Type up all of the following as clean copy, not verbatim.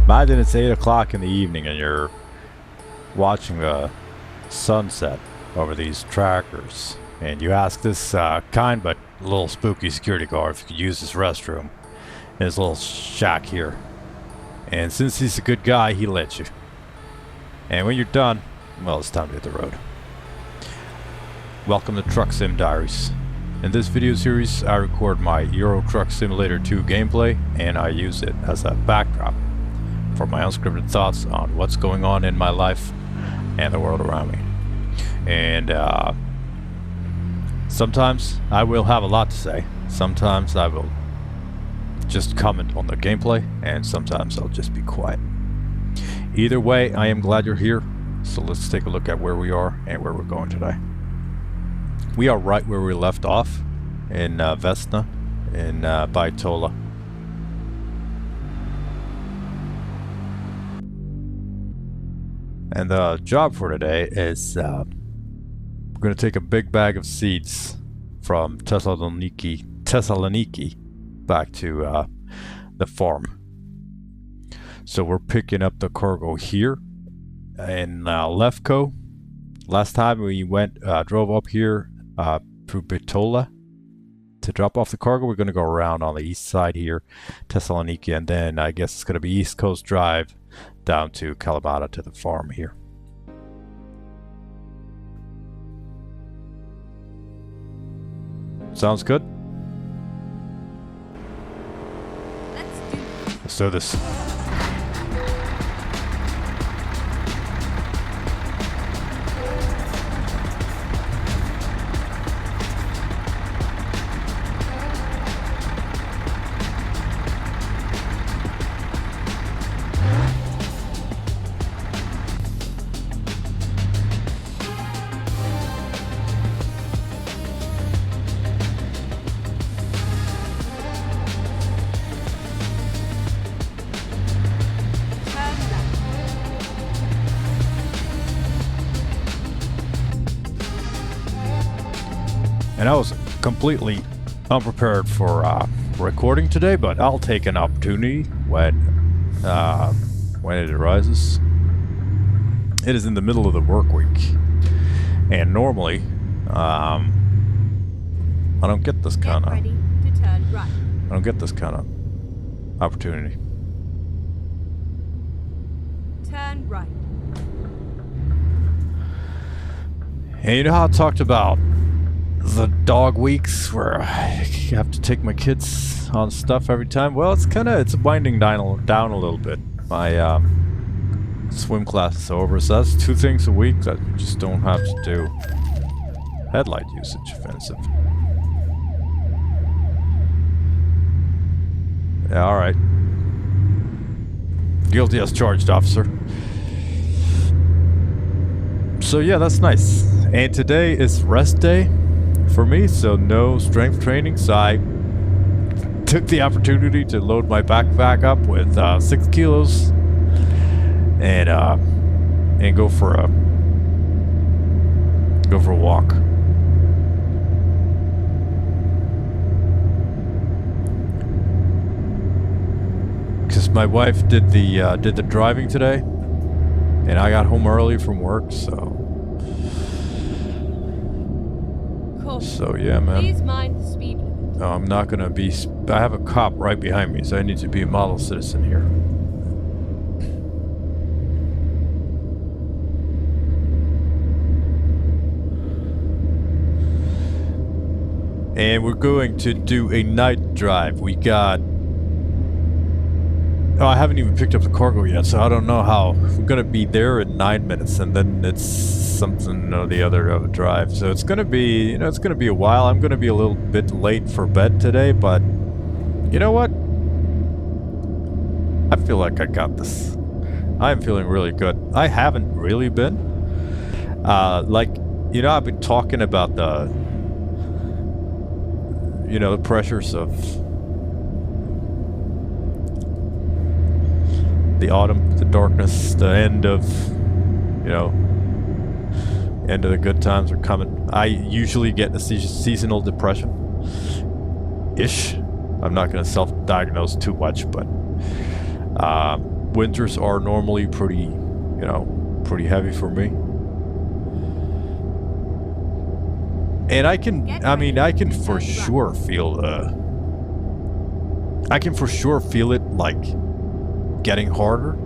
Imagine it's 8 o'clock in the evening and you're watching the sunset over these trackers, and you ask this kind but a little spooky security guard if you could use this restroom in his little shack here. And since he's a good guy, he lets you. And when you're done, well, it's time to hit the road. Welcome to Truck Sim Diaries. In this video series, I record my Euro Truck Simulator 2 gameplay, and I use it as a backdrop for my unscripted thoughts on what's going on in my life and the world around me. And sometimes I will have a lot to say. Sometimes I will just comment on the gameplay, and sometimes I'll just be quiet. Either way, I am glad you're here. So let's take a look at where we are and where we're going today. We are right where we left off in Vesna in Baitola. And the job for today is we're going to take a big bag of seeds from Thessaloniki back to the farm. So we're picking up the cargo here in Lefko. Last time we drove up here through Baitola to drop off the cargo. We're going to go around on the east side here, Thessaloniki, and then I guess it's going to be East Coast Drive down to Kalamata to the farm here. Sounds good? Let's do this. And I was completely unprepared for recording today, but I'll take an opportunity when it arises. It is in the middle of the work week, and normally I don't get this kind of opportunity. Turn right. And you know how I talked about the dog weeks where I have to take my kids on stuff every time? Well, it's winding down a little bit. My swim class is over, so that's 2 things a week that you just don't have to do. Headlight usage offensive. Yeah, alright. Guilty as charged, officer. So yeah, that's nice. And today is rest day for me, so no strength training, so I took the opportunity to load my backpack up with 6 kilos and go for a walk. Because my wife did the driving today, and I got home early from work, so yeah, man. Please mind the speed limit. No, I'm not gonna be. I have a cop right behind me, so I need to be a model citizen here. And we're going to do a night drive. We got. Oh, I haven't even picked up the cargo yet, so I don't know how. We're gonna be there in 9 minutes, and then it's something or the other of a drive. So it's gonna be, it's gonna be a while. I'm gonna be a little bit late for bed today, but you know what? I feel like I got this. I'm feeling really good. I haven't really been. I've been talking about the pressures of the autumn, the darkness, the end of the good times are coming. I usually get the seasonal depression-ish. I'm not going to self-diagnose too much, but winters are normally pretty, you know, pretty heavy for me. And I mean, I can for sure feel it like getting harder.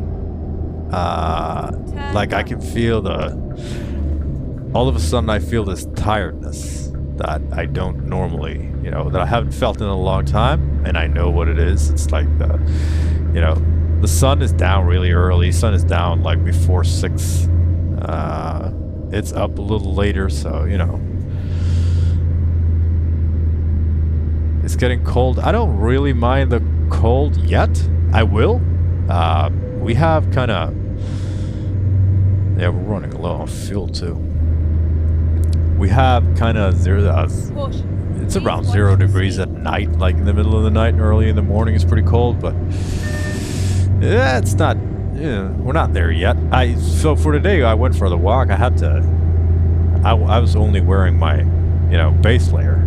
Like I can feel all of a sudden I feel this tiredness that I don't normally, you know, that I haven't felt in a long time, and I know what it is. It's like you know, the sun is down really early. Sun is down like before 6. It's up a little later, so you know. It's getting cold. I don't really mind the cold yet. I will. We have kind of... Yeah, we're running low on fuel too. We have kind of it's around 0 degrees at night, like in the middle of the night and early in the morning. It's pretty cold, but yeah, it's not... Yeah, we're not there yet. So for today, I went for the walk. I had to... I was only wearing my, you know, base layer,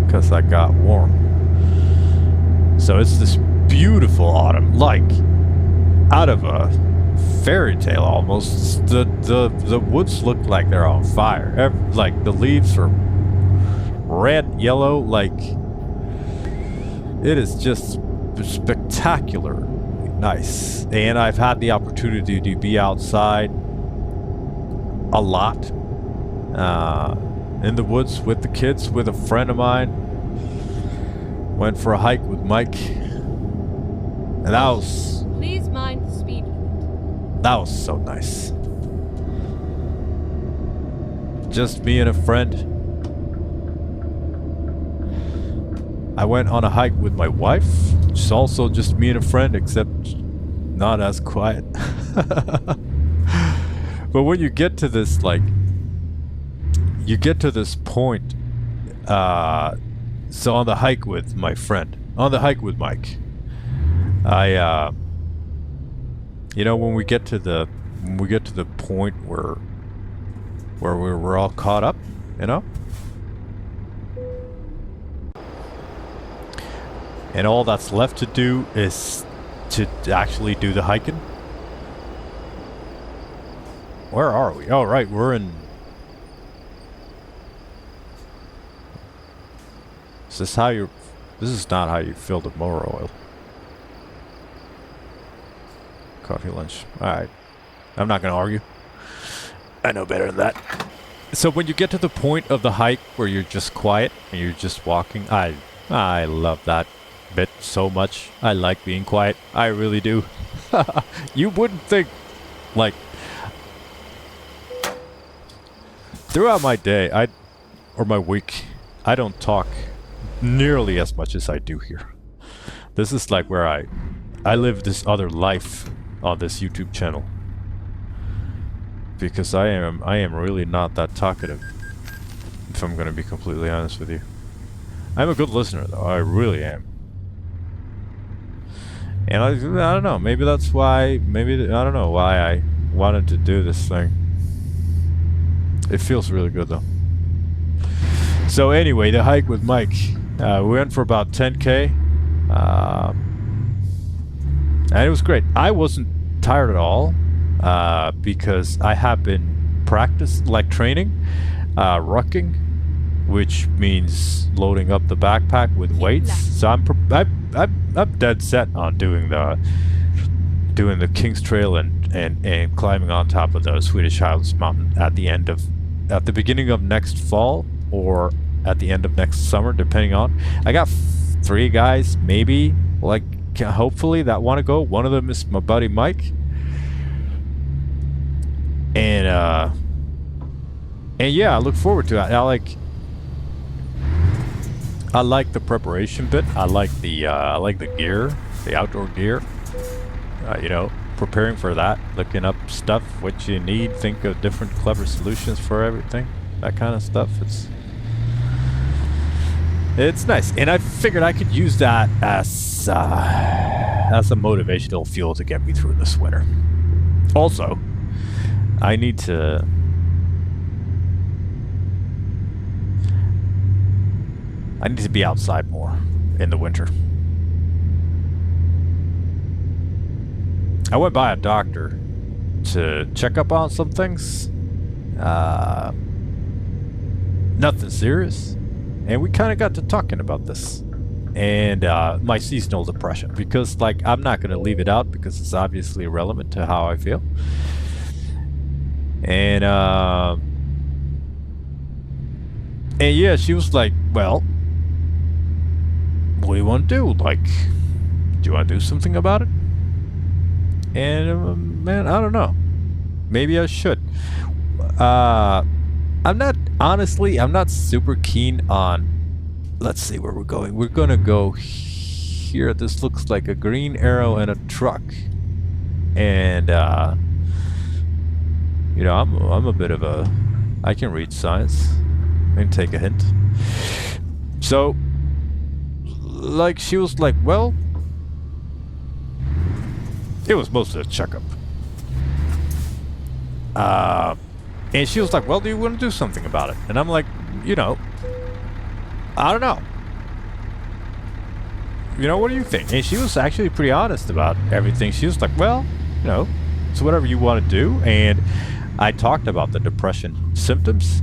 because I got warm. So it's this beautiful autumn, like out of a fairy tale almost. The woods look like they're on fire. Like the leaves are red, yellow, like it is just spectacular nice. And I've had the opportunity to be outside a lot in the woods with the kids, with a friend of mine. Went for a hike with Mike, and that was... Please mind the speed limit. That was so nice. Just me and a friend. I went on a hike with my wife. It's also just me and a friend, except not as quiet. But when you get to this, like... You get to this point, so on the hike with my friend, on the hike with Mike, you know, when we get to the point where we're all caught up, you know, and all that's left to do is to actually do the hiking. Where are we? Oh, right, we're in... This is not how you fill the motor oil. Coffee, lunch. Alright. I'm not going to argue. I know better than that. So when you get to the point of the hike where you're just quiet and you're just walking, I love that bit so much. I like being quiet. I really do. You wouldn't think, like... Throughout my day, or my week, I don't talk nearly as much as I do here. This is like where I live this other life on this YouTube channel, because I am really not that talkative, if I'm gonna be completely honest with you. I'm a good listener though, I really am. And I don't know, maybe that's why, I don't know why I wanted to do this thing. It feels really good though. So anyway, the hike with Mike. We went for about 10K. And it was great. I wasn't tired at all because I have been training, rucking, which means loading up the backpack with weights. So I'm dead set on doing the King's Trail and climbing on top of the Swedish Highlands Mountain at the beginning of next fall, or at the end of next summer, depending on. I got 3 guys, maybe, like, hopefully, that want to go. One of them is my buddy Mike. And yeah, I look forward to it. I like the preparation bit. I like the gear, the outdoor gear. You know, preparing for that, looking up stuff, what you need, think of different clever solutions for everything, that kind of stuff. It's nice, and I figured I could use that as a motivational fuel to get me through this winter. Also, I need to be outside more in the winter. I went by a doctor to check up on some things. Nothing serious. And we kind of got to talking about this. And my seasonal depression. Because, like, I'm not going to leave it out because it's obviously relevant to how I feel. And yeah, she was like, well, what do you want to do? Like, do you want to do something about it? And, man, I don't know. Maybe I should. I'm not super keen on, let's see where we're going. We're gonna go here. This looks like a green arrow and a truck. And, you know, I'm a bit of a, I can read signs. I can take a hint. So, like, she was like, well, it was mostly a checkup. And she was like, well, do you want to do something about it? And I'm like, you know, I don't know. You know, what do you think? And she was actually pretty honest about everything. She was like, well, you know, it's whatever you want to do. And I talked about the depression symptoms.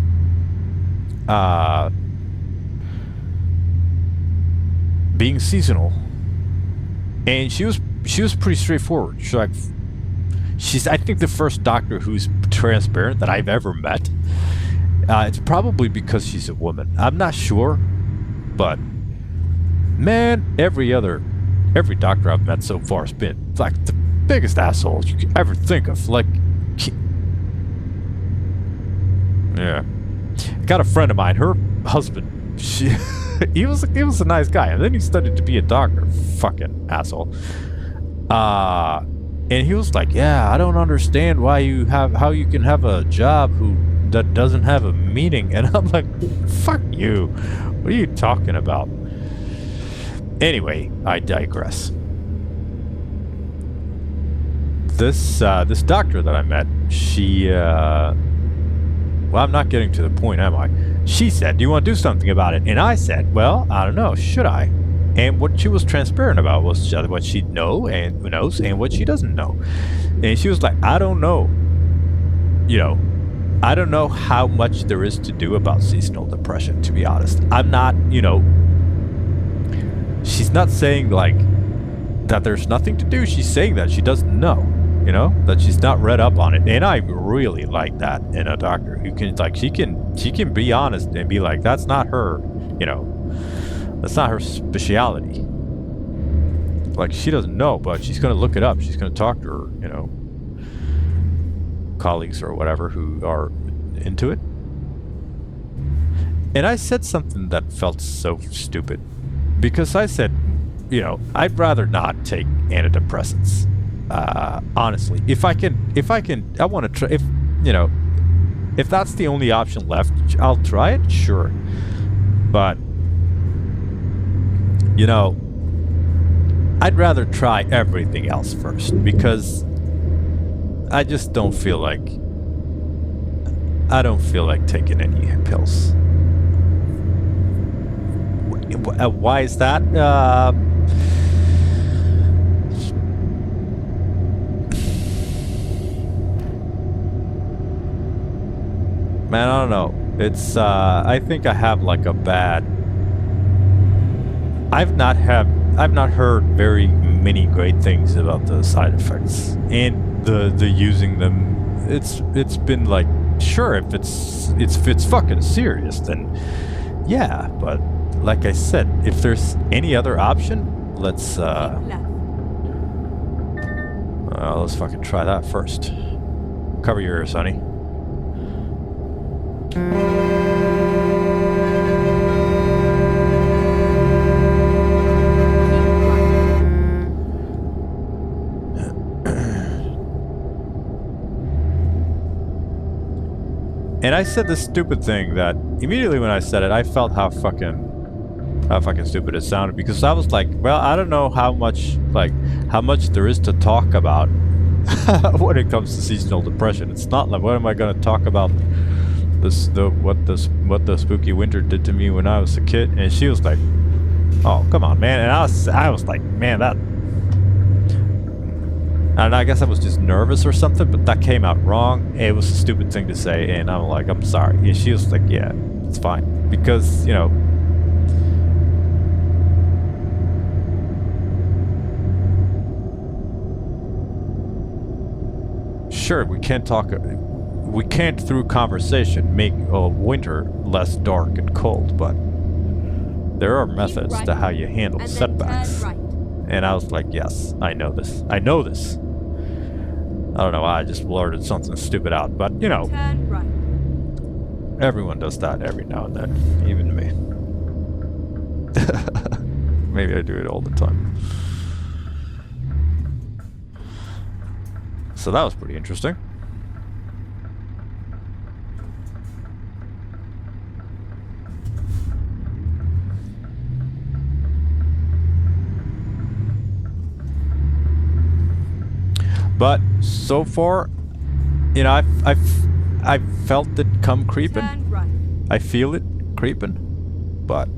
Being seasonal. And she was pretty straightforward. She's I think the first doctor who's transparent that I've ever met. It's probably because she's a woman. I'm not sure, but man, every doctor I've met so far has been like the biggest assholes you could ever think of. Like, yeah, I got a friend of mine. Her husband, he was a nice guy, and then he studied to be a doctor. Fucking asshole. And he was like, yeah, I don't understand how you can have a job that doesn't have a meaning. And I'm like, fuck you. What are you talking about? Anyway, I digress. This doctor that I met, she, well, I'm not getting to the point, am I? She said, do you want to do something about it? And I said, well, I don't know, should I? And what she was transparent about was what she knows and what she doesn't know. And she was like, I don't know. You know, I don't know how much there is to do about seasonal depression, to be honest. I'm not, you know, she's not saying like that there's nothing to do. She's saying that she doesn't know, you know, that she's not read up on it. And I really like that in a doctor who can, like, she can be honest and be like, that's not her, you know. That's not her speciality. Like, she doesn't know, but she's going to look it up. She's going to talk to her, you know, colleagues or whatever who are into it. And I said something that felt so stupid. Because I said, you know, I'd rather not take antidepressants. Honestly. If I can, I want to try, if, you know, if that's the only option left, I'll try it, sure. But, you know, I'd rather try everything else first because I just don't feel like taking any pills. Why is that? Man, I don't know. It's I think I have like a bad. I've not heard very many great things about the side effects and the using them. It's been like, sure, if it's fucking serious, then yeah. But like I said, if there's any other option, let's fucking try that first. Cover your ears, honey. And I said this stupid thing that immediately when I said it, I felt how fucking stupid it sounded, because I was like, well, I don't know how much there is to talk about when it comes to seasonal depression. It's not like, what am I going to talk about what the spooky winter did to me when I was a kid? And she was like, oh, come on, man. And I was like, man, And I guess I was just nervous or something, but that came out wrong. It was a stupid thing to say, and I'm like, I'm sorry. And she was like, yeah, it's fine. Because, you know, sure, we can't through conversation make winter less dark and cold, but there are methods to how you handle setbacks. And I was like, yes, I know this. I know this. I don't know why I just blurted something stupid out, but you know, everyone does that every now and then, even me. Maybe I do it all the time. So that was pretty interesting. But so far, you know, I've felt it come creeping. I feel it creeping, but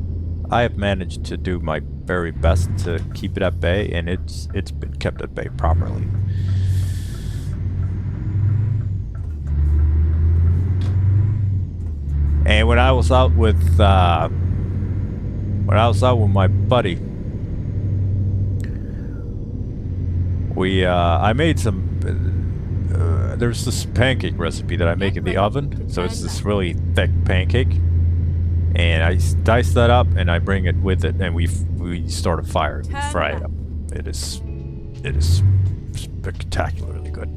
I have managed to do my very best to keep it at bay, and it's been kept at bay properly. And when I was out with my buddy, I made some. There's this pancake recipe that I make in the oven, so it's this really thick pancake, and I dice that up and I bring it with it, and we start a fire and we fry it up. It is spectacularly good.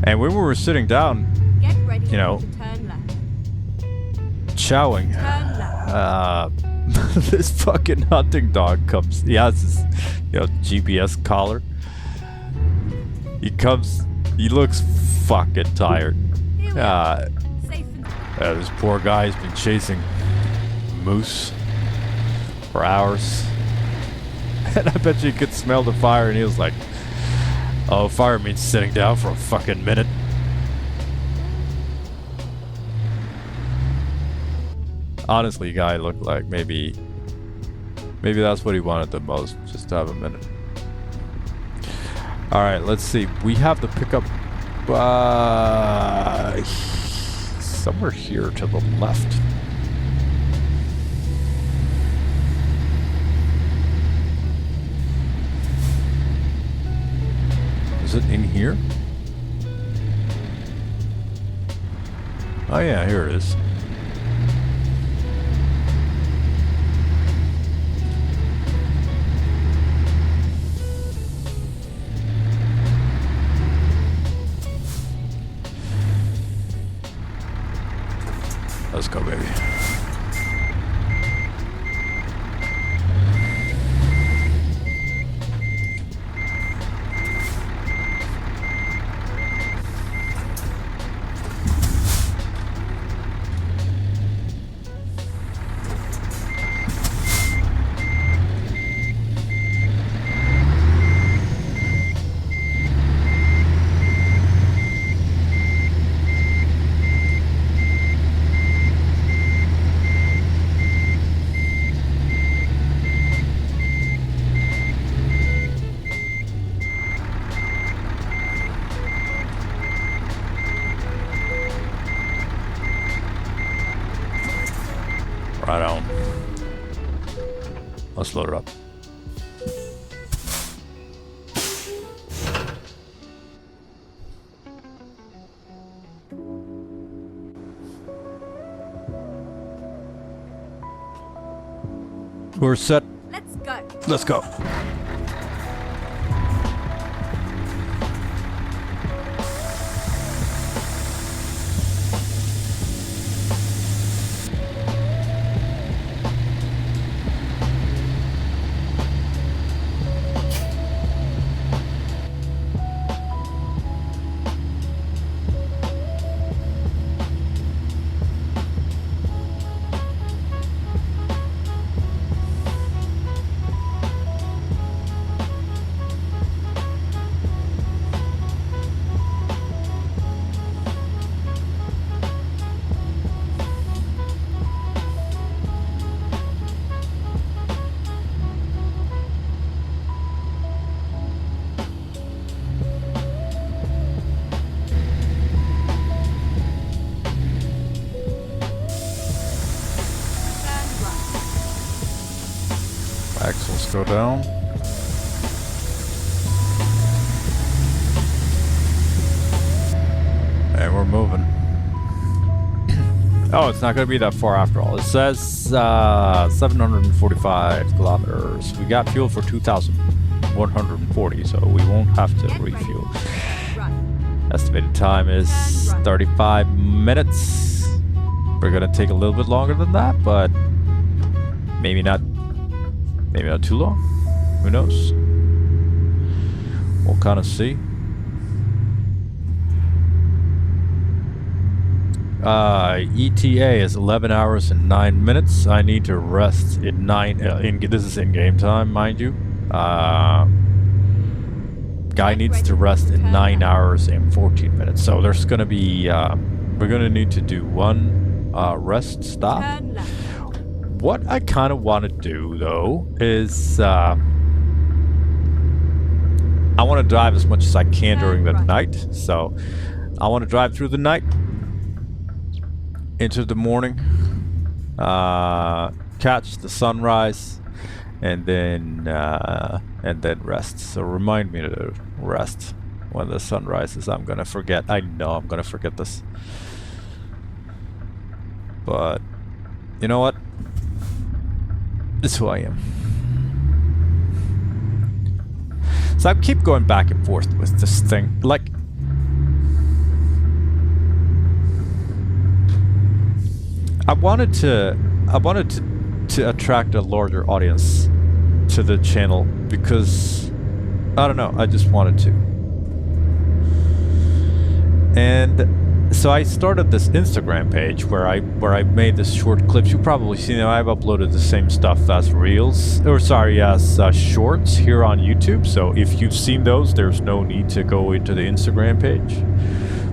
And when we were sitting down, you know, chowing, this fucking hunting dog comes. He has this, you know, GPS collar. He comes. He looks fucking tired. This poor guy's been chasing moose for hours, and I bet you could smell the fire. And he was like, "Oh, fire means sitting down for a fucking minute." Honestly, guy looked like maybe that's what he wanted the most, just to have a minute. All right, let's see. We have the pickup somewhere here to the left. Is it in here? Oh yeah, here it is. Let's go, baby. Right on. Let's load it up. We're set. Let's go. Let's go. Slow down. And we're moving. Oh, it's not going to be that far after all. It says 745 kilometers. We got fuel for 2,140, so we won't have to refuel. Estimated time is 35 minutes. We're going to take a little bit longer than that, but maybe not too long. Who knows? We'll kind of see. ETA is 11 hours and 9 minutes. I need to rest in this is in-game time, mind you. Guy needs to rest in 9 hours and 14 minutes. So there's gonna be we're gonna need to do one rest stop. What I kind of want to do though is I want to drive as much as I can during the night. So I want to drive through the night into the morning, catch the sunrise, and then rest. So remind me to rest when the sun rises. I'm gonna forget. I know I'm gonna forget this, but you know what? It's who I am. So I keep going back and forth with this thing. Like, I wanted to attract a larger audience to the channel because I don't know, I just wanted to. And so I started this Instagram page where I made this short clips. You've probably seen it. I've uploaded the same stuff as reels, as shorts here on YouTube. So if you've seen those, there's no need to go into the Instagram page.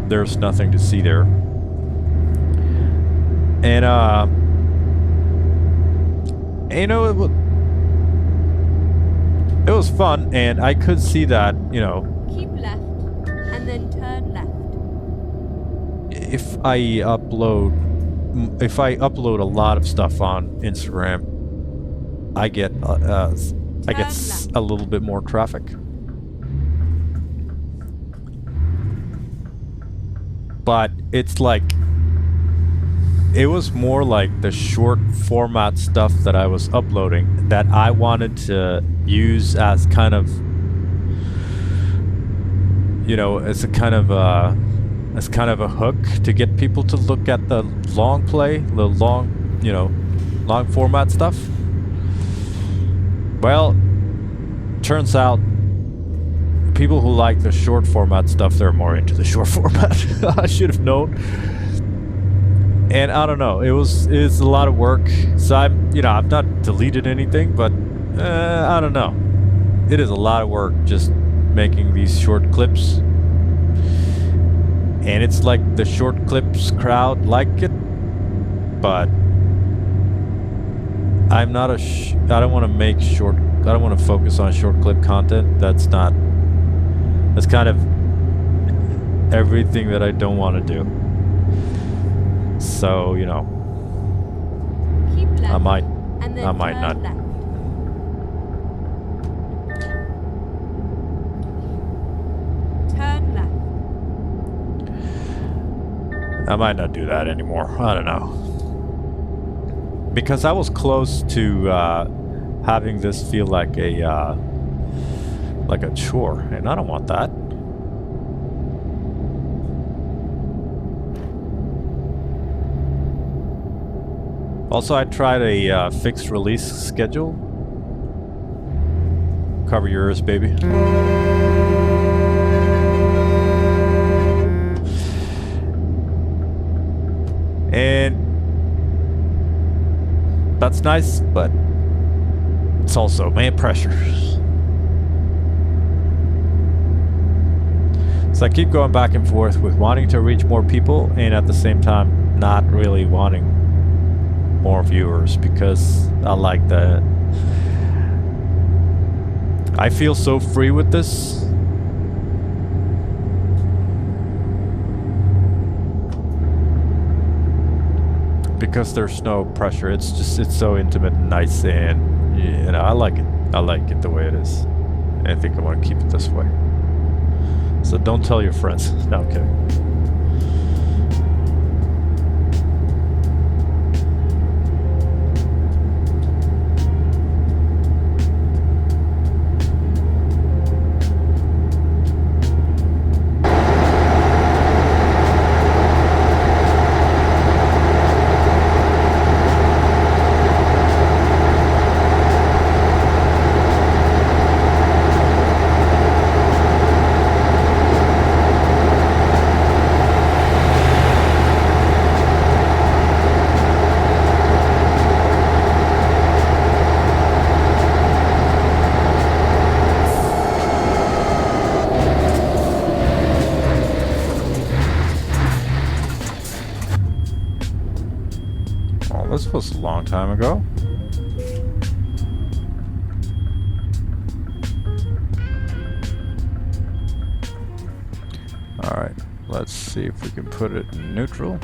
There's nothing to see there. And you know, it was fun, and I could see that, you know, keep left and then turn left. If I upload a lot of stuff on Instagram, I get a little bit more traffic. But it's like, it was more like the short format stuff that I was uploading that I wanted to use as kind of, you know, as a kind of a hook to get people to look at the long format stuff. Well, turns out people who like the short format stuff, they're more into the short format. I should have known. And I don't know, it's a lot of work. So I've not deleted anything, but I don't know. It is a lot of work just making these short clips. And it's like the short clips crowd like it, but I'm not I don't want to focus on short clip content. That's kind of everything that I don't want to do. So, you know, keep left I might turn not. Left. Turn left. I might not do that anymore. I don't know. Because I was close to having this feel like a chore, and I don't want that. Also, I tried a fixed release schedule. Cover yours, baby. And that's nice, but it's also, man, pressure. So I keep going back and forth with wanting to reach more people and at the same time not really wanting more viewers, because I like that. I feel so free with this. Because there's no pressure. It's so intimate and nice, and you know, I like it. I like it the way it is. I think I want to keep it this way. So don't tell your friends. No, I'm kidding. This was a long time ago. Alright, let's see if we can put it in neutral.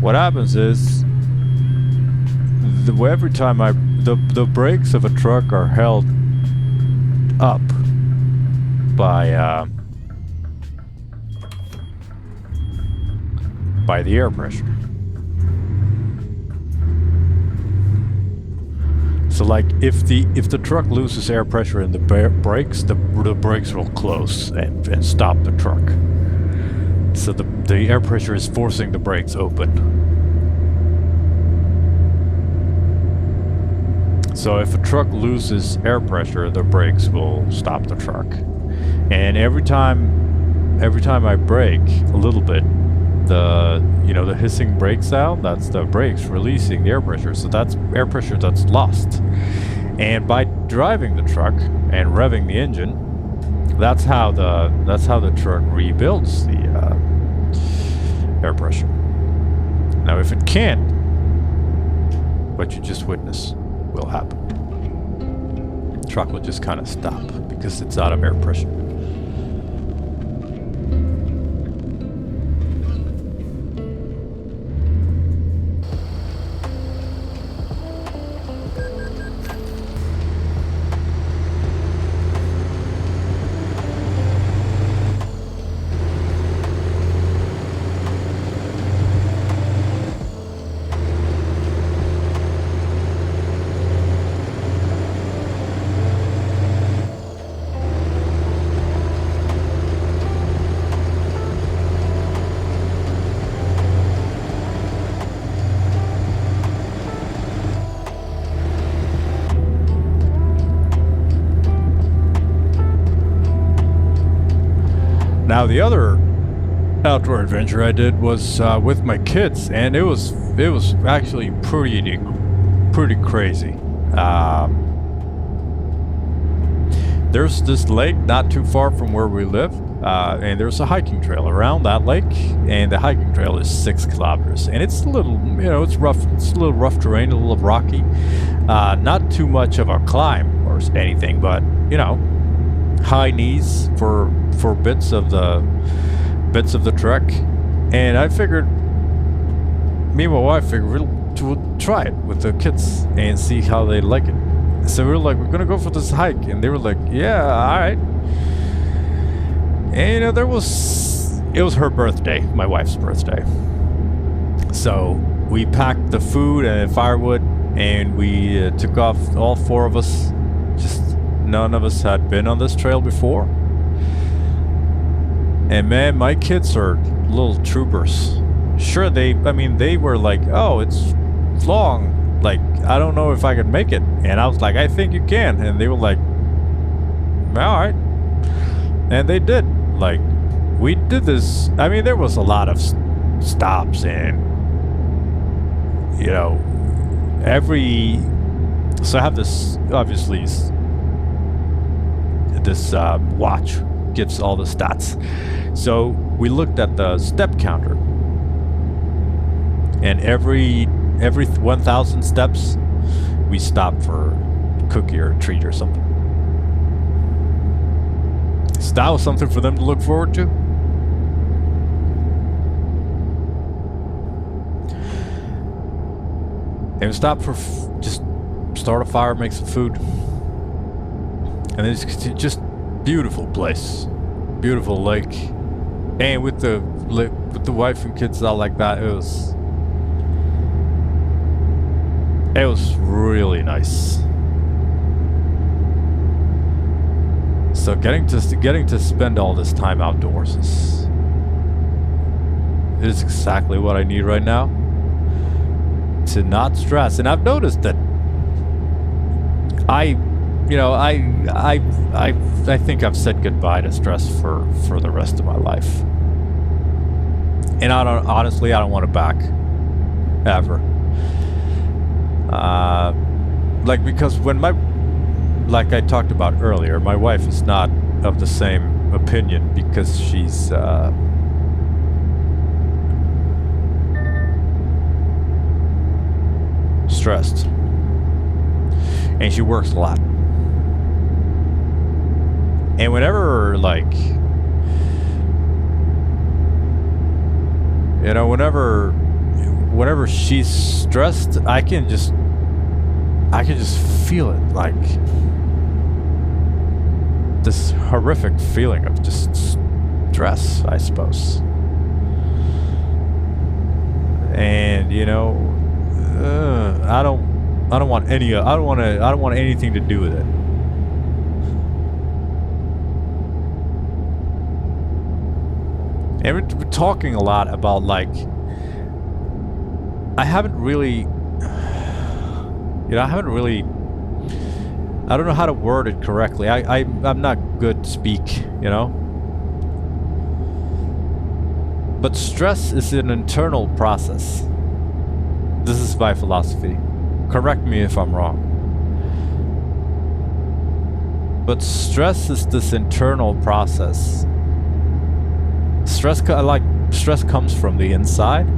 What happens is, every time the brakes of a truck are held up by the air pressure. So like if the truck loses air pressure in the brakes, the brakes will close and stop the truck. So the air pressure is forcing the brakes open. So if a truck loses air pressure, the brakes will stop the truck. And every time I brake a little bit, the hissing brake sound, that's the brakes releasing the air pressure. So that's air pressure that's lost. And by driving the truck and revving the engine, that's how the truck rebuilds the air pressure. Now if it can't, what you just witnessed will happen. The truck will just kind of stop because it's out of air pressure. Now the other outdoor adventure I did was with my kids, and it was actually pretty crazy. There's this lake not too far from where we live, and there's a hiking trail around that lake, and the hiking trail is 6 kilometers, and it's a little, it's rough. It's a little rough terrain, a little rocky, not too much of a climb or anything, but high knees for bits of the trek. And I figured, me and my wife figured we'll try it with the kids and see how they like it. So we were like, we're gonna go for this hike, and they were like, yeah, all right. And it was her birthday, my wife's birthday, so we packed the food and firewood, and we took off, all 4 of us. Just none of us had been on this trail before. And man, my kids are little troopers. Sure, they were like, oh, it's long. Like, I don't know if I could make it. And I was like, I think you can. And they were like, all right. And they did. Like, we did this. I mean, there was a lot of stops, and, so I have this, obviously, this watch gives all the stats. So we looked at the step counter, and every 1,000 steps we stopped for a cookie or a treat or something. So that was something for them to look forward to. And we stopped for just start a fire, make some food. And it's just beautiful place. Beautiful lake. And with the wife and kids all like that, it was really nice. So getting to spend all this time outdoors is exactly what I need right now to not stress. And I've noticed that I think I've said goodbye to stress for the rest of my life. And I don't want it back ever. Because like I talked about earlier, my wife is not of the same opinion because she's stressed and she works a lot. And whenever whenever she's stressed, I can just feel it, like this horrific feeling of just stress, I suppose. And I don't want anything to do with it. And we're talking a lot about I don't know how to word it correctly. I'm not good to speak, But stress is an internal process. This is my philosophy. Correct me if I'm wrong. But stress is this internal process. Stress comes from the inside.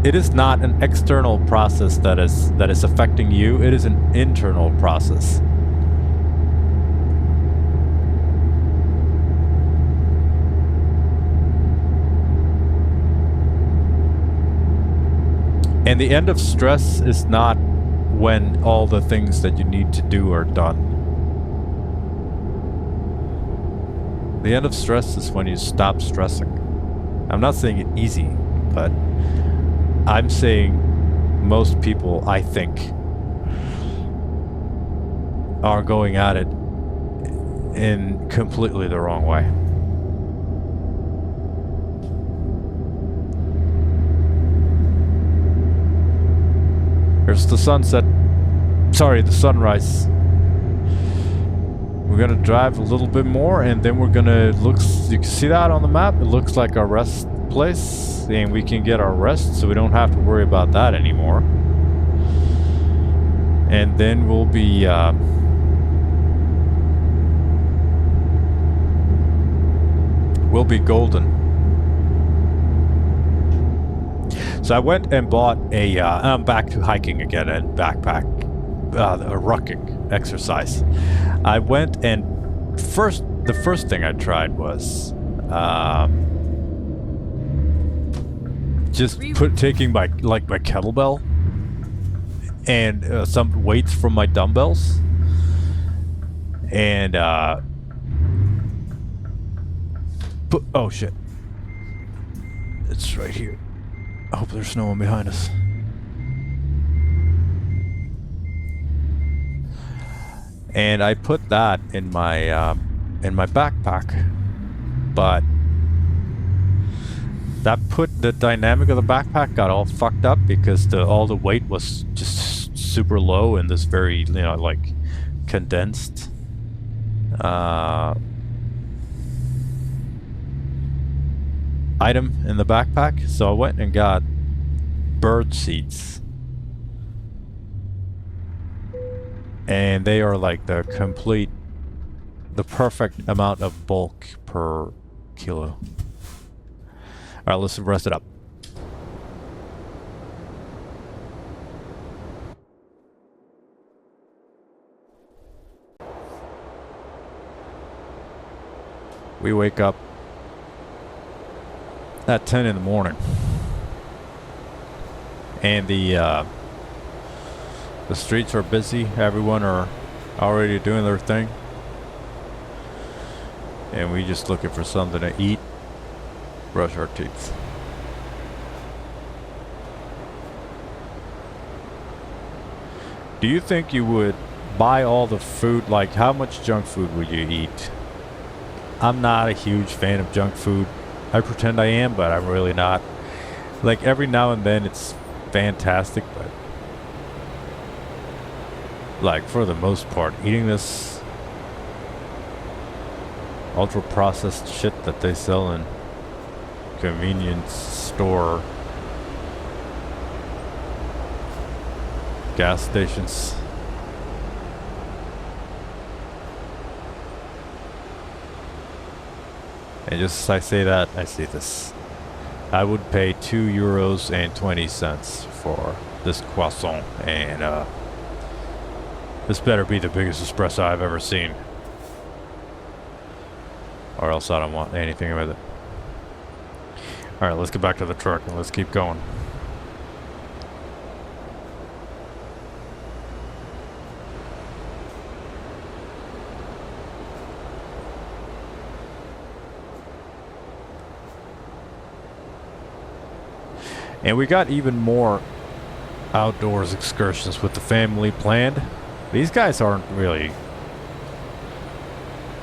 It is not an external process that is affecting you. It is an internal process. And the end of stress is not when all the things that you need to do are done. The end of stress is when you stop stressing. I'm not saying it easy, but I'm saying most people, I think, are going at it in completely the wrong way. Here's the sunset. Sorry, the sunrise. We're gonna drive a little bit more and then we're gonna you can see that on the map? It looks like our rest place and we can get our rest so we don't have to worry about that anymore. And then we'll be golden. So I went and bought I'm back to hiking again and backpack, a rucking exercise. I went and the first thing I tried was just taking my kettlebell and some weights from my dumbbells and oh shit, it's right here. I hope there's no one behind us. And I put that in my backpack, but the dynamic of the backpack got all fucked up because all the weight was just super low in this very condensed item in the backpack. So I went and got bird seats, and they are like the perfect amount of bulk per kilo. All right, let's rest it up. We wake up at 10 in the morning, and the The streets are busy. Everyone are already doing their thing. And we just looking for something to eat, brush our teeth. Do you think you would buy all the food? Like, how much junk food would you eat? I'm not a huge fan of junk food. I pretend I am, but I'm really not. Like, every now and then it's fantastic, but like, for the most part, eating this ultra processed shit that they sell in convenience store gas stations. And just as I say that, I see this. I would pay €2.20 for this croissant, and this better be the biggest espresso I've ever seen. Or else I don't want anything with it. Alright, let's get back to the truck and let's keep going. And we got even more outdoors excursions with the family planned. These guys aren't really...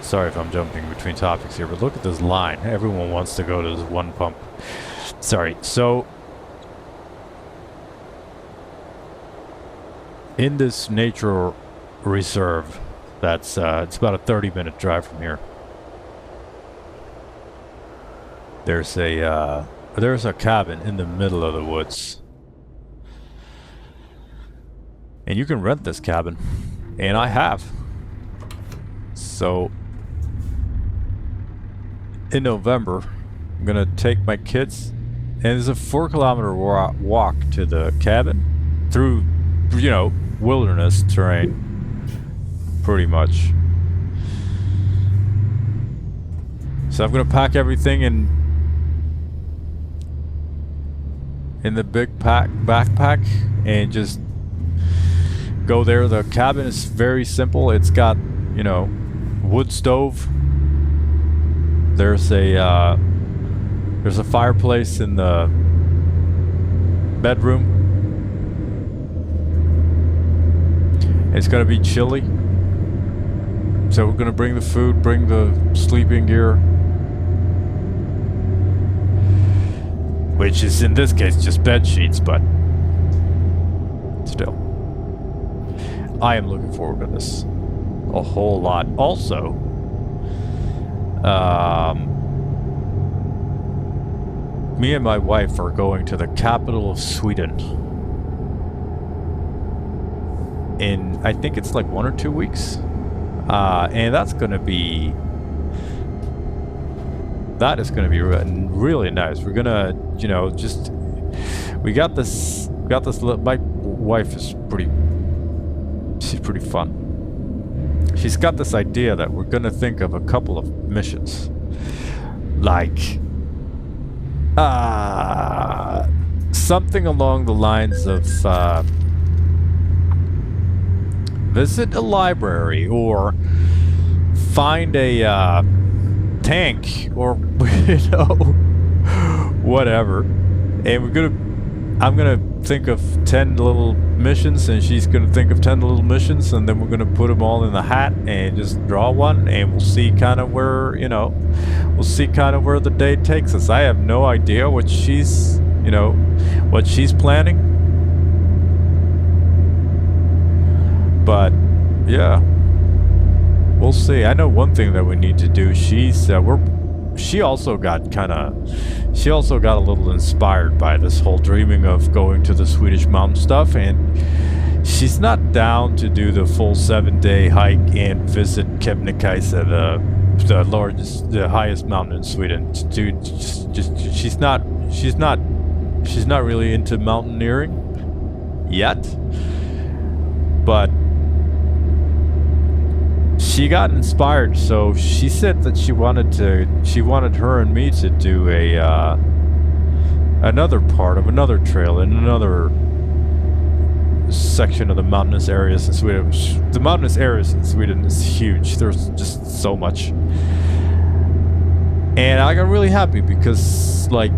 Sorry if I'm jumping between topics here, but look at this line. Everyone wants to go to this one pump. Sorry, so... in this nature reserve, that's it's about a 30-minute drive from here. There's a cabin in the middle of the woods. And you can rent this cabin. And I have. So, in November, I'm gonna take my kids, and there's a 4-kilometer walk to the cabin through, you know, wilderness terrain, pretty much. So I'm gonna pack everything in the big backpack and just go there. The cabin is very simple. It's got, you know, wood stove. There's a fireplace in the bedroom. It's gonna be chilly, so we're gonna bring the food, bring the sleeping gear, which is in this case just bed sheets, but still, I am looking forward to this a whole lot. Also, me and my wife are going to the capital of Sweden in, I think it's like 1 or 2 weeks, and that is going to be really nice. We're gonna, you know, just we got this. My wife is she's pretty fun. She's got this idea that we're gonna think of a couple of missions, like something along the lines of visit a library or find a tank, or you know, whatever. And I'm gonna think of 10 little missions, and she's gonna think of 10 little missions, and then we're gonna put them all in the hat and just draw one, and we'll see kind of where, you know, where the day takes us. I have no idea what she's planning, but yeah, we'll see. I know one thing that we need to do. She also got a little inspired by this whole dreaming of going to the Swedish mountain stuff, and she's not down to do the full 7-day hike and visit Kebnekaise, the highest mountain in Sweden. She's not really into mountaineering yet, but she got inspired, so she said that she wanted her and me to do another part of another trail in another section of the mountainous areas in Sweden. The mountainous areas in Sweden is huge. There's just so much. And I got really happy because, like,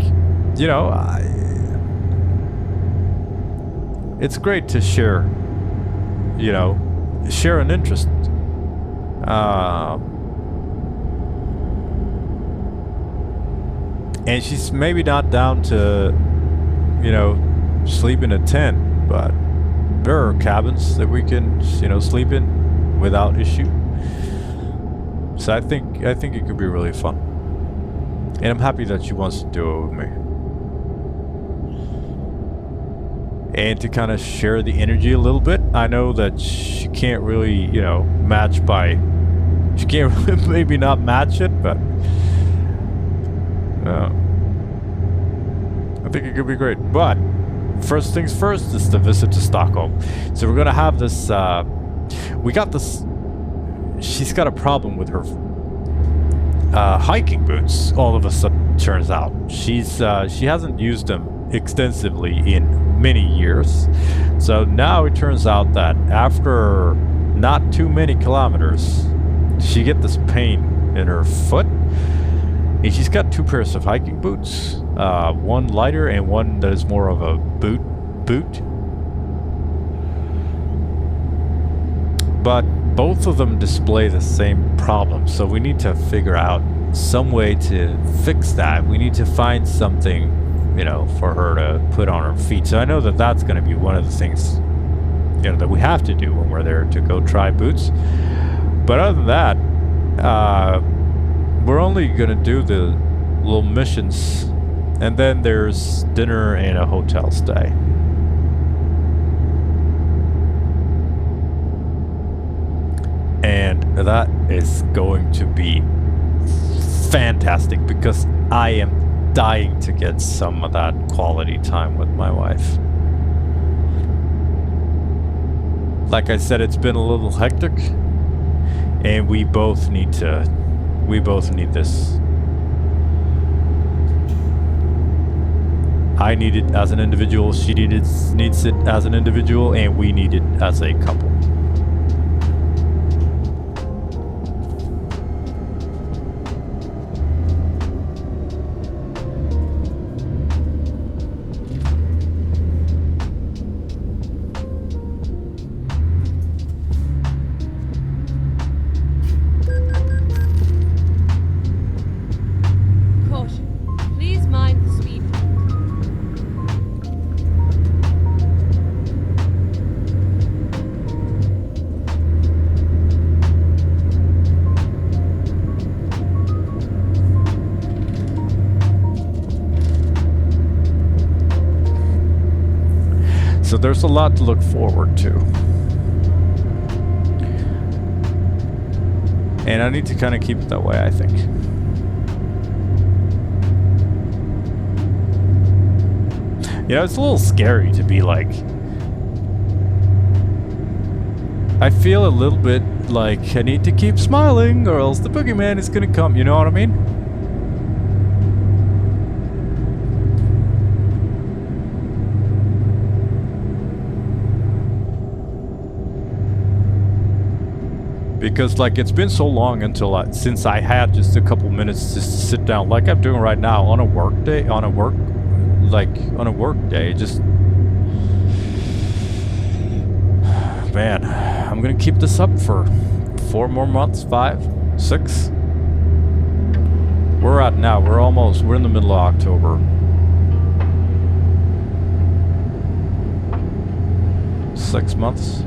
you know, it's great to share, you know, share an interest. And she's maybe not down to, you know, sleep in a tent, but there are cabins that we can, you know, sleep in without issue. So I think it could be really fun. And I'm happy that she wants to do it with me. And to kind of share the energy a little bit. I know that she can't really, you know, match by... She can't maybe not match it, but... I think it could be great. But first things first is the visit to Stockholm. So we're gonna have this. We got this. She's got a problem with her hiking boots. All of a sudden, turns out she hasn't used them extensively in many years. So now it turns out that after not too many kilometers, she get this pain in her foot. And she's got 2 pairs of hiking boots, one lighter and one that is more of a boot. But both of them display the same problem, so we need to figure out some way to fix that. We need to find something, you know, for her to put on her feet. So I know that that's going to be one of the things, you know, that we have to do when we're there to go try boots. But other than that, we're only gonna do the little missions, and then there's dinner and a hotel stay. And that is going to be fantastic because I am dying to get some of that quality time with my wife. Like I said, it's been a little hectic, and we both need this. I need it as an individual, she needs it as an individual, and we need it as a couple. So there's a lot to look forward to. And I need to kind of keep it that way, I think. You know, it's a little scary to be like... I feel a little bit like I need to keep smiling or else the boogeyman is gonna come, you know what I mean? Because like it's been so long since I had just a couple minutes just to sit down like I'm doing right now on a work day, just man, I'm gonna keep this up for 4 more months, 5, 6. We're in the middle of October. 6 months.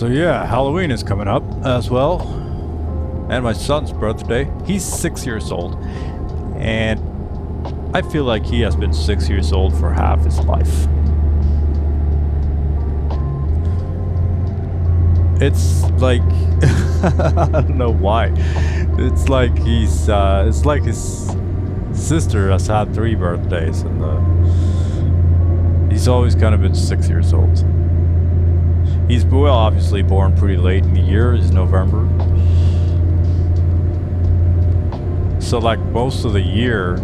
So yeah, Halloween is coming up as well. And my son's birthday. He's 6 years old. And I feel like he has been 6 years old for half his life. It's like I don't know why. It's like it's like his sister has had 3 birthdays, and he's always kind of been 6 years old. He's obviously born pretty late in the year. It's November, so like most of the year,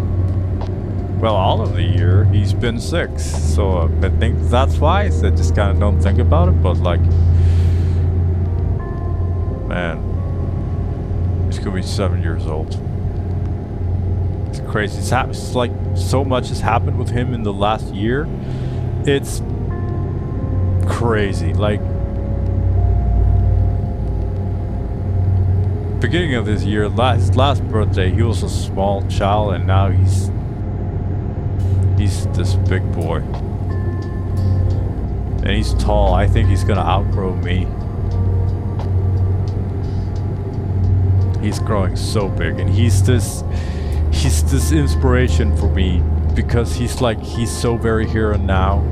well, all of the year, he's been 6. So I think that's why. So I just kind of don't think about it, but like. Man, he's gonna be 7 years old. It's crazy. It's like so much has happened with him in the last year. It's crazy. Like beginning of this year, his last birthday, he was a small child, and now he's this big boy, and he's tall. I think he's gonna outgrow me. He's growing so big, and he's this inspiration for me, because he's so very here and now,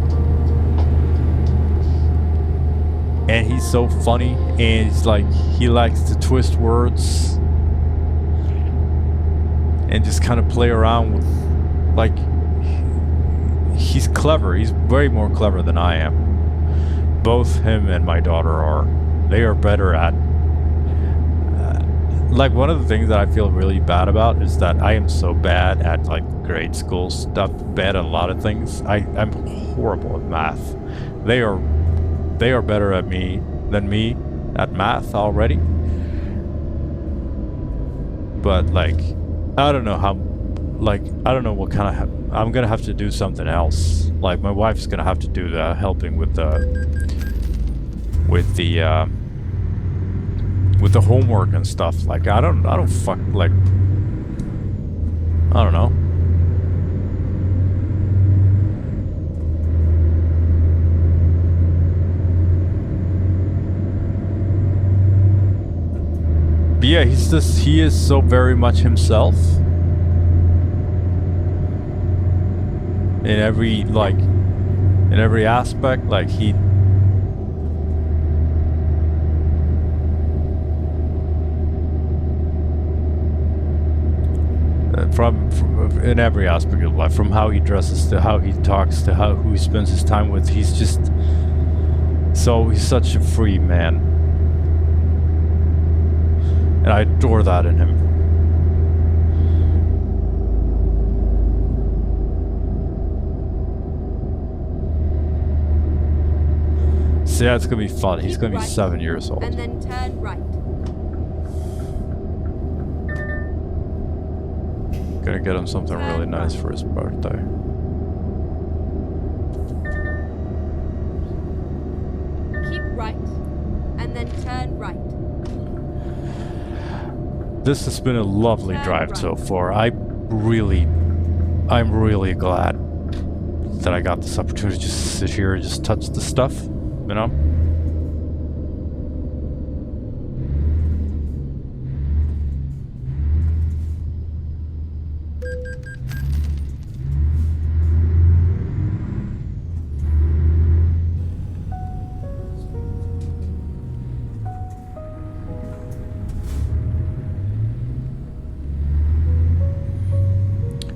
and he's so funny, and he likes to twist words and just kind of play around with, like, he's clever. He's way more clever than I am. Both him and my daughter are. They are better at. Like, one of the things that I feel really bad about is that I am so bad at like grade school stuff, bad at a lot of things. I'm horrible at math. They are better at than me at math already. But like, I don't know what kind of I'm gonna have to do something else. Like, my wife's gonna have to do the helping with the homework and stuff. Like, I don't know. But yeah, he is so very much himself. In every aspect, like he from in every aspect of life, from how he dresses to how he talks to who he spends his time with. He's such a free man, and I adore that in him. So yeah, it's gonna be fun. He's gonna be 7 years old. And then turn right. Gonna get him something really nice for his birthday. Keep right, and then turn right. This has been a lovely drive so far. I'm really glad that I got this opportunity to just sit here and just touch the stuff, you know?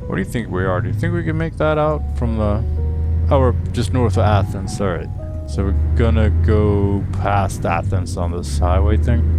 What do you think we are? Do you think we can make that out from the... Oh, we're just north of Athens, alright. So we're gonna go past Athens on this highway thing.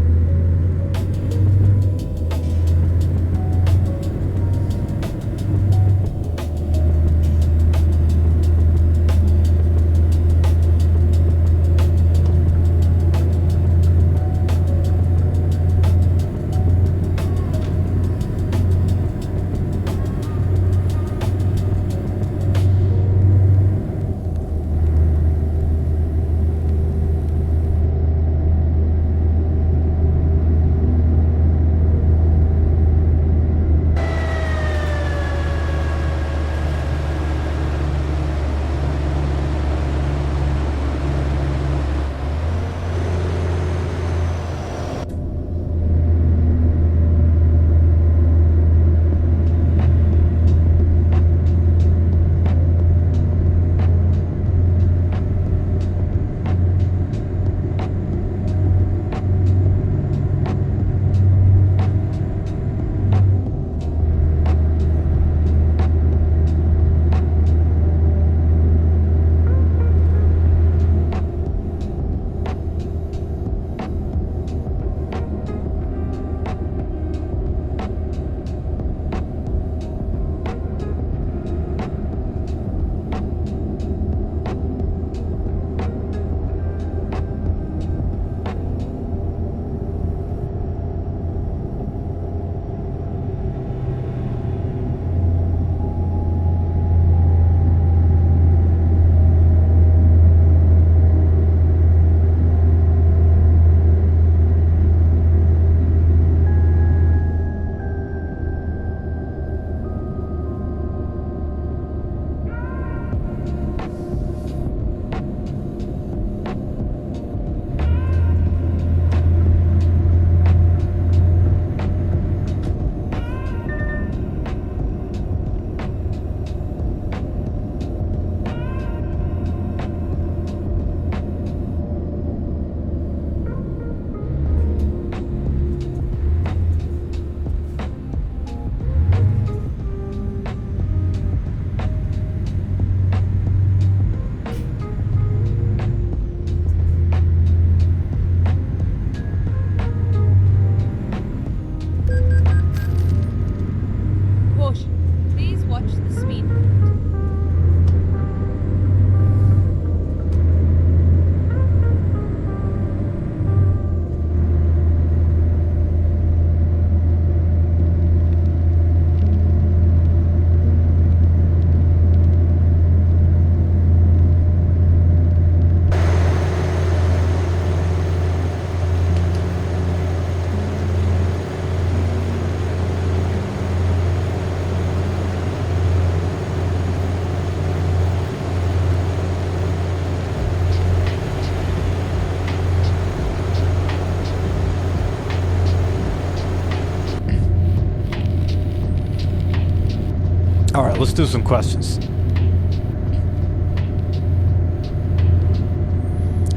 let's do some questions.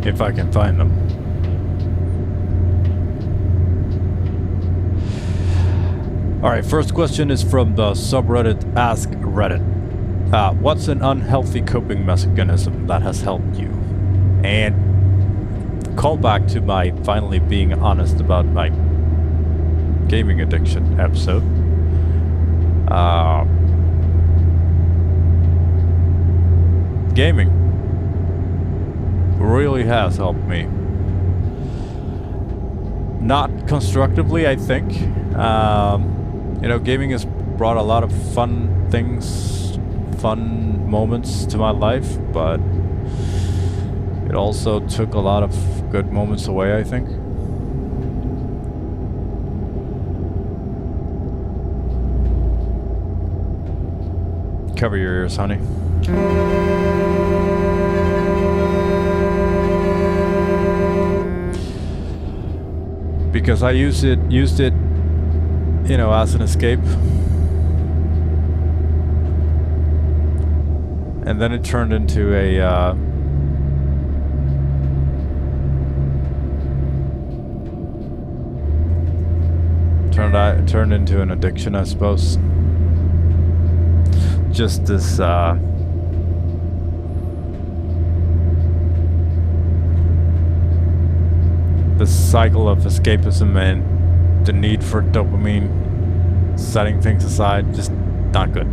If I can find them. Alright, first question is from the subreddit Ask Reddit. What's an unhealthy coping mechanism that has helped you? And call back to my finally being honest about my gaming addiction episode. Gaming really has helped me. Not constructively, I think. You know, gaming has brought a lot of fun things, fun moments to my life, but it also took a lot of good moments away, I think. Cover your ears, honey. Because I used it, you know, as an escape. And then it turned into a turned into an addiction, I suppose. Just this this cycle of escapism and the need for dopamine, setting things aside, just not good.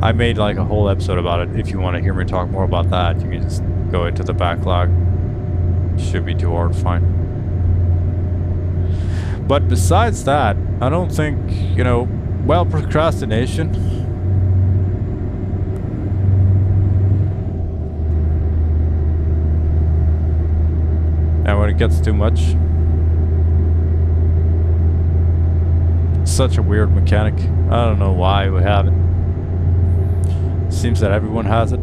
I made like a whole episode about it. If you want to hear me talk more about that, you can just go into the backlog. Should be too hard to find. But besides that, I don't think, you know, well, procrastination. And when it gets too much, such a weird mechanic. I don't know why we have it. Seems that everyone has it.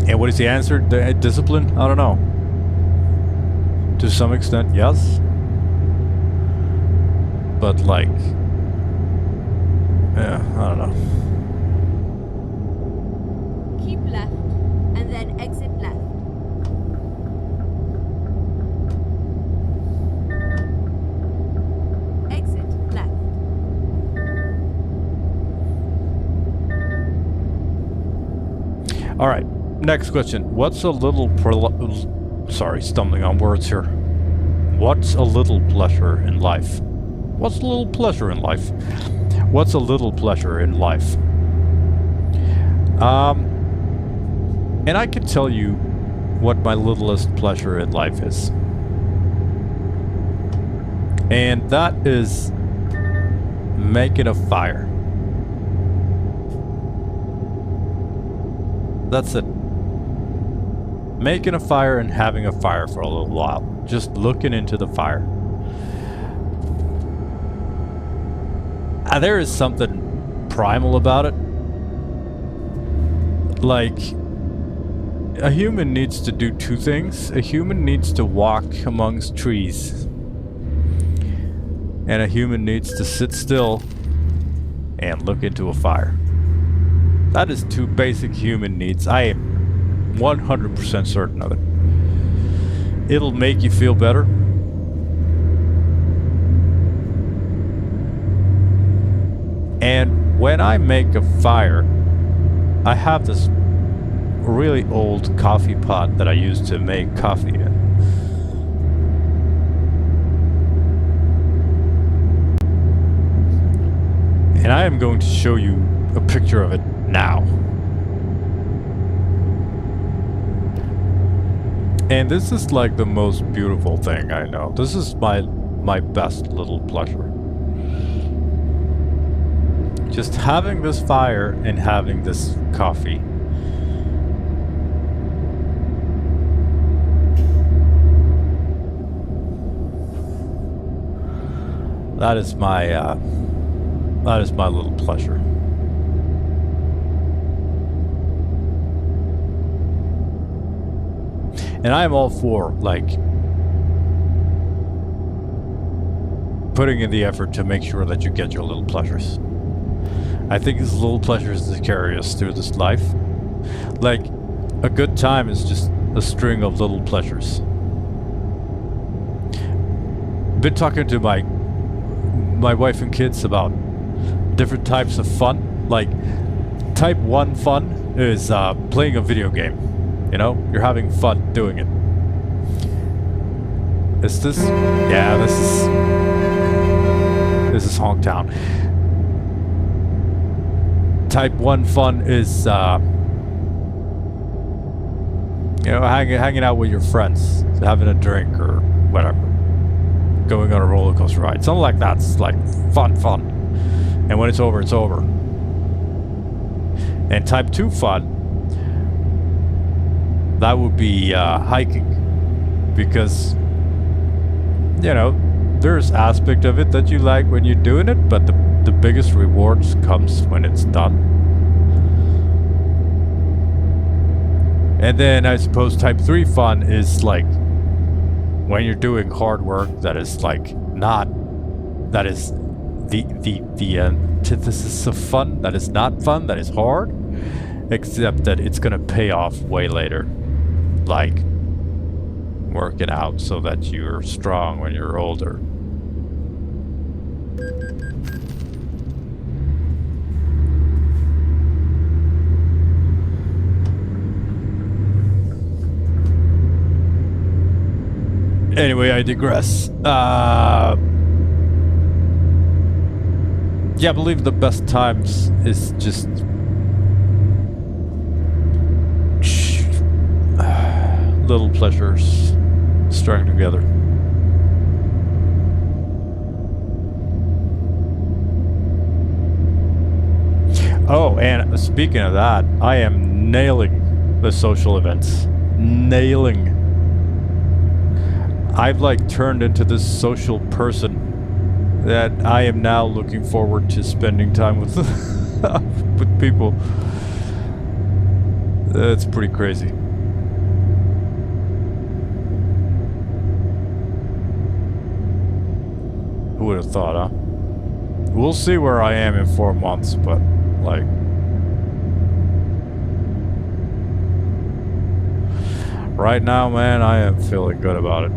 And what is the answer? Discipline? I don't know. To some extent, yes. But like, yeah, I don't know. Keep left and then exit left. Exit left. All right, next question. What's a little sorry, stumbling on words here. What's a little pleasure in life? What's a little pleasure in life? What's a little pleasure in life? And I can tell you what my littlest pleasure in life is. And that is making a fire. That's it. Making a fire and having a fire for a little while. Just looking into the fire. There is something primal about it. Like, a human needs to do two things. A human needs to walk amongst trees. And a human needs to sit still and look into a fire. That is two basic human needs. I am 100% certain of it. It'll make you feel better. And when I make a fire, I have this really old coffee pot that I use to make coffee in. And I am going to show you a picture of it now. And this is like the most beautiful thing I know. This is my best little pleasure. Just having this fire and having this coffee. That is my little pleasure. And I am all for, like, putting in the effort to make sure that you get your little pleasures. I think these little pleasures that carry us through this life. Like, a good time is just a string of little pleasures. Been talking to my wife and kids about different types of fun. Like, type 1 fun is playing a video game. You know, you're having fun doing it. Is this? Yeah, this is Hongtown. Type 1 fun is, you know, hanging out with your friends, having a drink or whatever, going on a roller coaster ride, something like that's like fun. And when it's over, it's over. And type 2 fun, that would be hiking, because, you know, there's aspect of it that you like when you're doing it, but the biggest rewards comes when it's done. And then I suppose type 3 fun is like when you're doing hard work that is like not, that is the antithesis of fun, that is not fun, that is hard, except that it's gonna pay off way later. Like working out so that you're strong when you're older. Anyway, I digress. Yeah, I believe the best times is just little pleasures strung together. Oh, and speaking of that, I am nailing the social events. Nailing. I've like turned into this social person that I am now looking forward to spending time with with people. That's pretty crazy. Who would have thought, huh? We'll see where I am in 4 months, but like, right now, man, I am feeling good about it.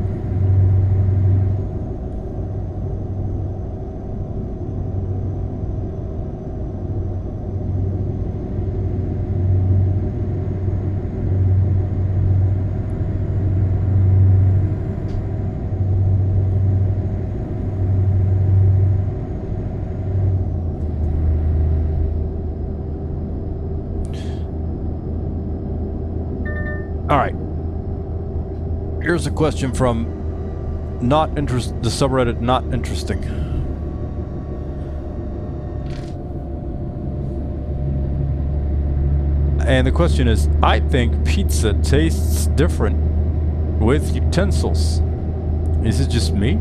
All right. Here's a question from the subreddit Not Interesting. And the question is, I think pizza tastes different with utensils. Is it just me?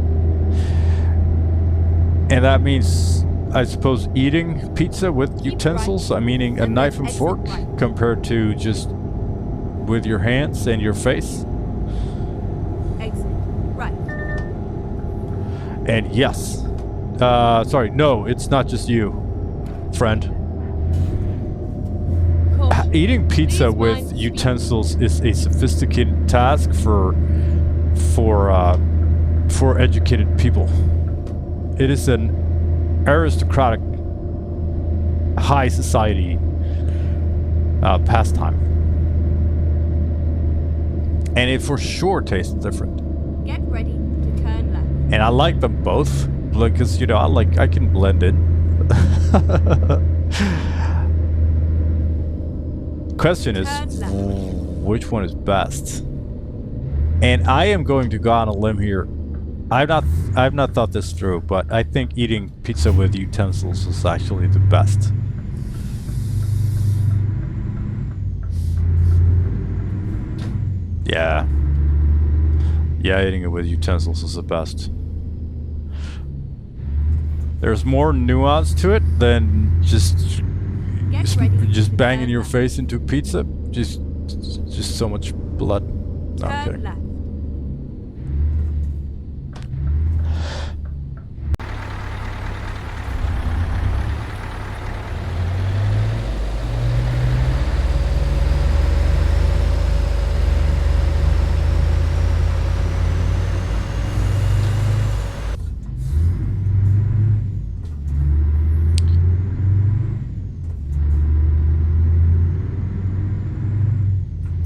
And that means, I suppose, eating pizza with utensils, I meaning a knife and fork, compared to just with your hands and your face. Exit right. And yes. Sorry, no, it's not just you, friend. Eating pizza with utensils is a sophisticated task for educated people. It is an aristocratic, high society pastime. And it for sure tastes different. Get ready to turn left. And I like them both, because, you know, I can blend in. Question is, which one is best? And I am going to go on a limb here. I've not thought this through, but I think eating pizza with utensils is actually the best. Yeah. Yeah, eating it with utensils is the best. There's more nuance to it than just banging your face into pizza. Just so much blood. No, I'm kidding. Left.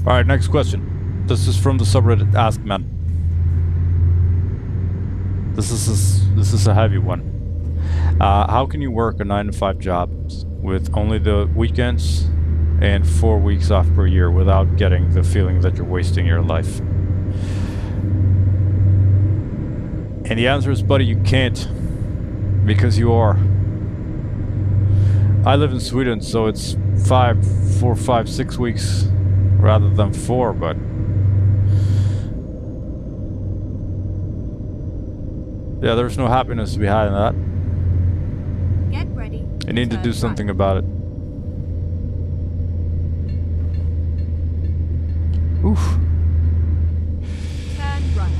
Alright, next question. This is from the subreddit Ask Men. This is a heavy one. How can you work a 9-to-5 job with only the weekends and 4 weeks off per year without getting the feeling that you're wasting your life? And the answer is, buddy, you can't. Because you are. I live in Sweden, so it's 4, 5, 6 weeks rather than 4, but yeah, there's no happiness to be had in that. Get ready. You need to do something about it. Oof. Turn right.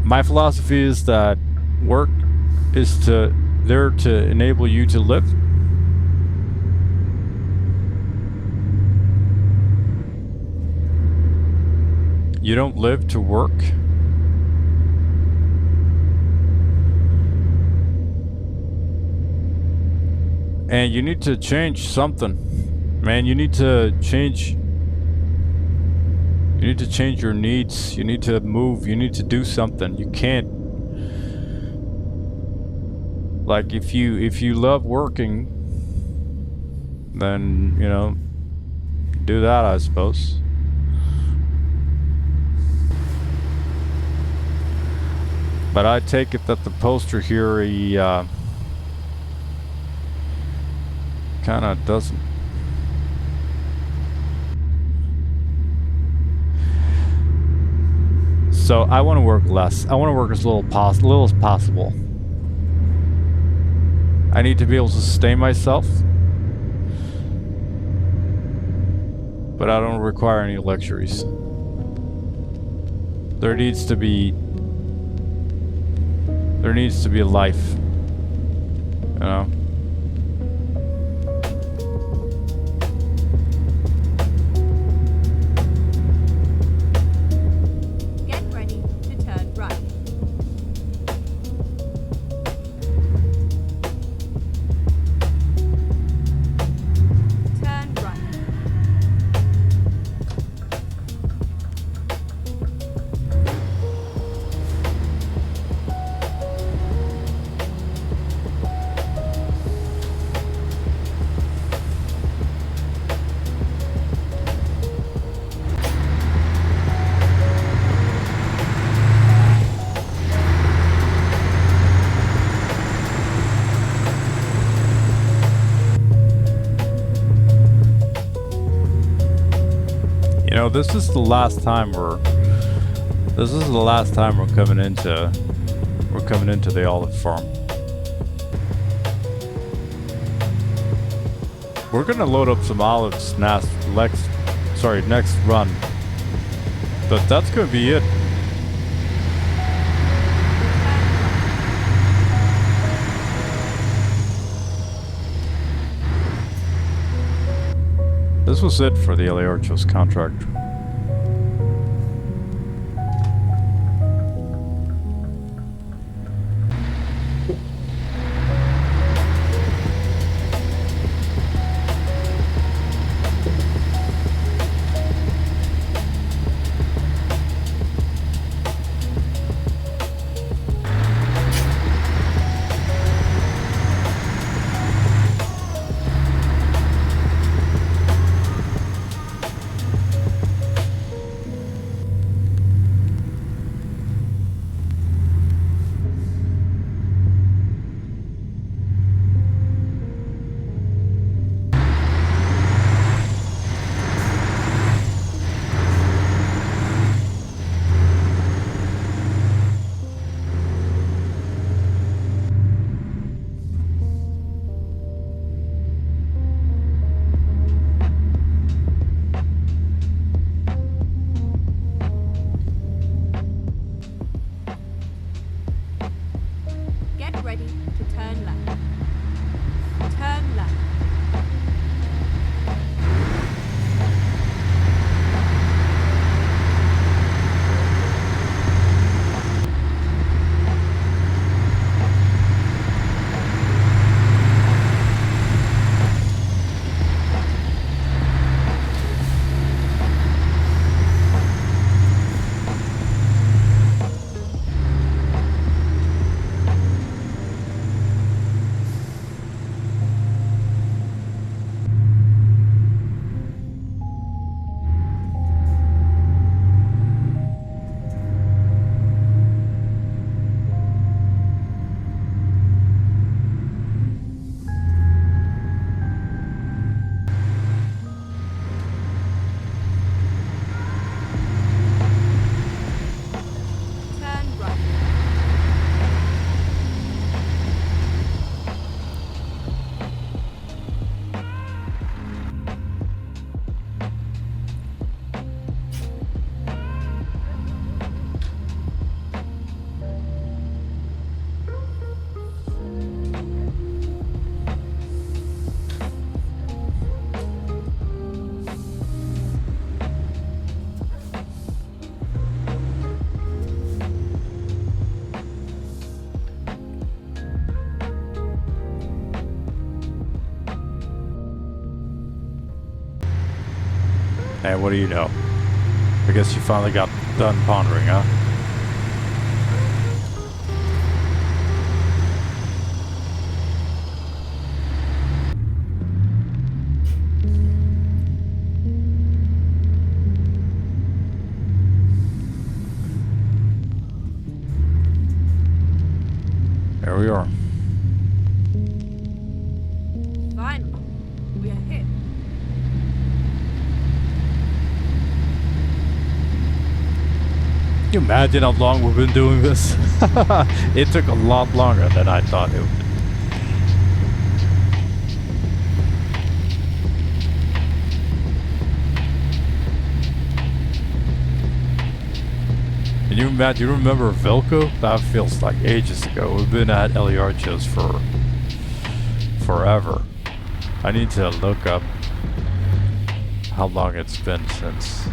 My philosophy is that work is there to enable you to live. You don't live to work. And you need to change something. Man, you need to change your needs. You need to move. You need to do something. You can't, like, if you love working, then, you know, do that, I suppose. But I take it that the poster here, he kind of doesn't. So I want to work less. I want to work as little as possible. I need to be able to sustain myself, but I don't require any luxuries. There needs to be a life, you know? Get ready to turn right. Turn right. You know, this is the last time we're coming into the olive farm. We're gonna load up some olives next run. But that's gonna be it. This was it for the Eliorchos contract. And what do you know? I guess you finally got done pondering, huh? There we are. Finally, we are here. Can you imagine how long we've been doing this? It took a lot longer than I thought it would. Can you imagine? You remember Velko? That feels like ages ago. We've been at Eliarchos for forever. I need to look up how long it's been since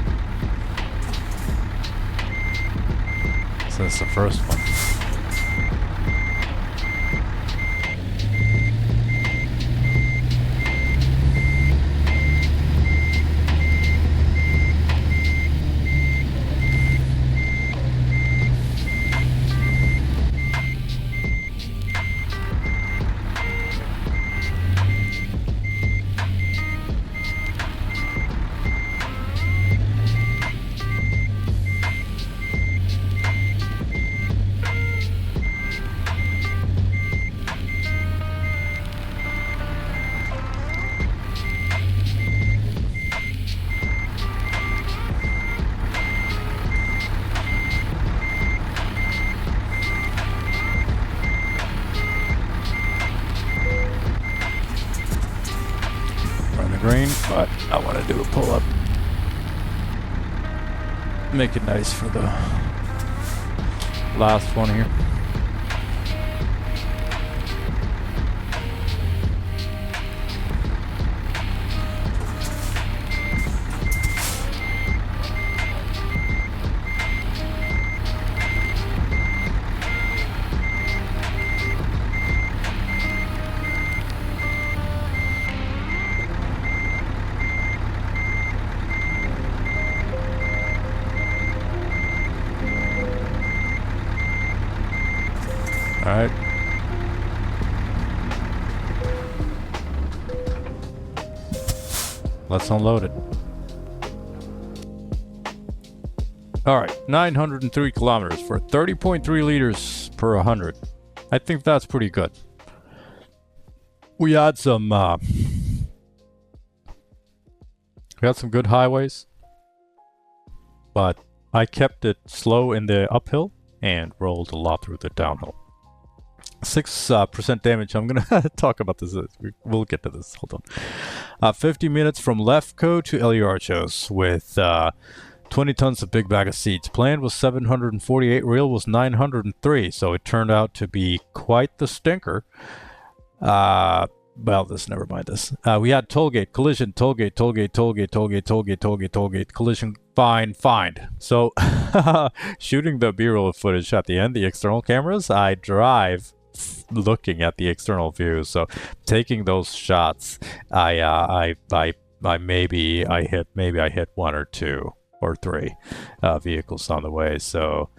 the first one. Green, but I want to do a pull-up. Make it nice for the last one here. Alright. Let's unload it. Alright, 903 kilometers for 30.3 liters per 100. I think that's pretty good. We had some good highways, but I kept it slow in the uphill and rolled a lot through the downhill. 6% damage. I'm gonna talk about this. We'll get to this. Hold on. 50 minutes from Lefko to Eliarchos with 20 tons of big bag of seeds. Planned was 748. Real was 903. So it turned out to be quite the stinker. Well, never mind this. We had tollgate, collision, tollgate, collision, find. So shooting the B-roll footage at the end, the external cameras, I drive looking at the external view. So taking those shots, I hit one or two or three vehicles on the way. So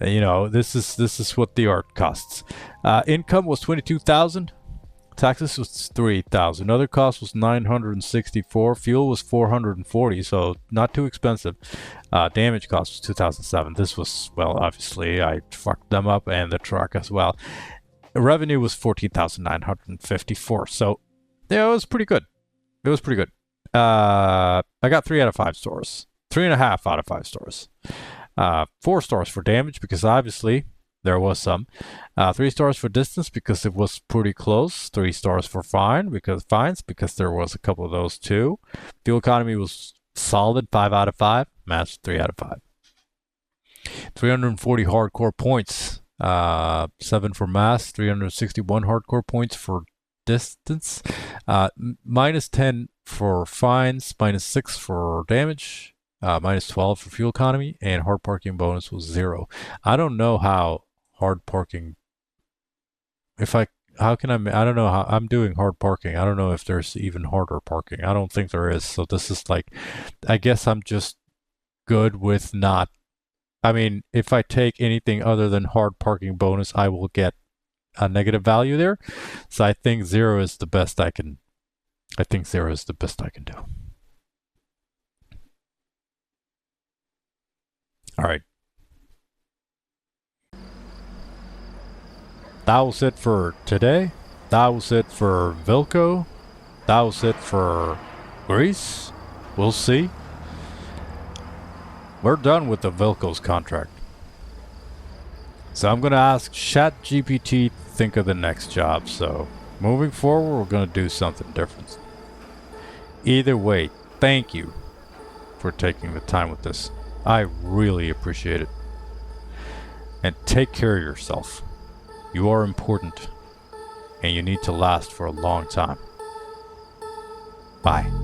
you know, this is what the art costs. Income was 22,000. Taxes was 3,000. Other cost was 964. Fuel was 440, so not too expensive. Damage cost was 2007. This was, well, obviously I fucked them up and the truck as well. Revenue was 14,954. So yeah, it was pretty good. I got 3 out of 5 stars. 3.5 out of 5 stars. 4 stars for damage because obviously there was some. 3 stars for distance because it was pretty close. 3 stars for fines because there was a couple of those too. Fuel economy was solid, 5 out of 5. Mass 3 out of 5. 340 hardcore points. 7 for mass. 361 hardcore points for distance. Minus 10 for fines. Minus 6 for damage. Minus 12 for fuel economy. And hard parking bonus was 0. I don't know how hard parking, if how can I don't know how I'm doing hard parking. I don't know if there's even harder parking. I don't think there is. So this is like, I guess I'm just good with not. I mean, if I take anything other than hard parking bonus, I will get a negative value there. So I think zero is the best I can. I think zero is the best I can do. All right. That was it for today. That was it for Vilco. That was it for Greece. We'll see. We're done with the Vilco's contract. So I'm going to ask ChatGPT to think of the next job. So moving forward, we're going to do something different. Either way, thank you for taking the time with this. I really appreciate it. And take care of yourself. You are important. And you need to last for a long time. Bye.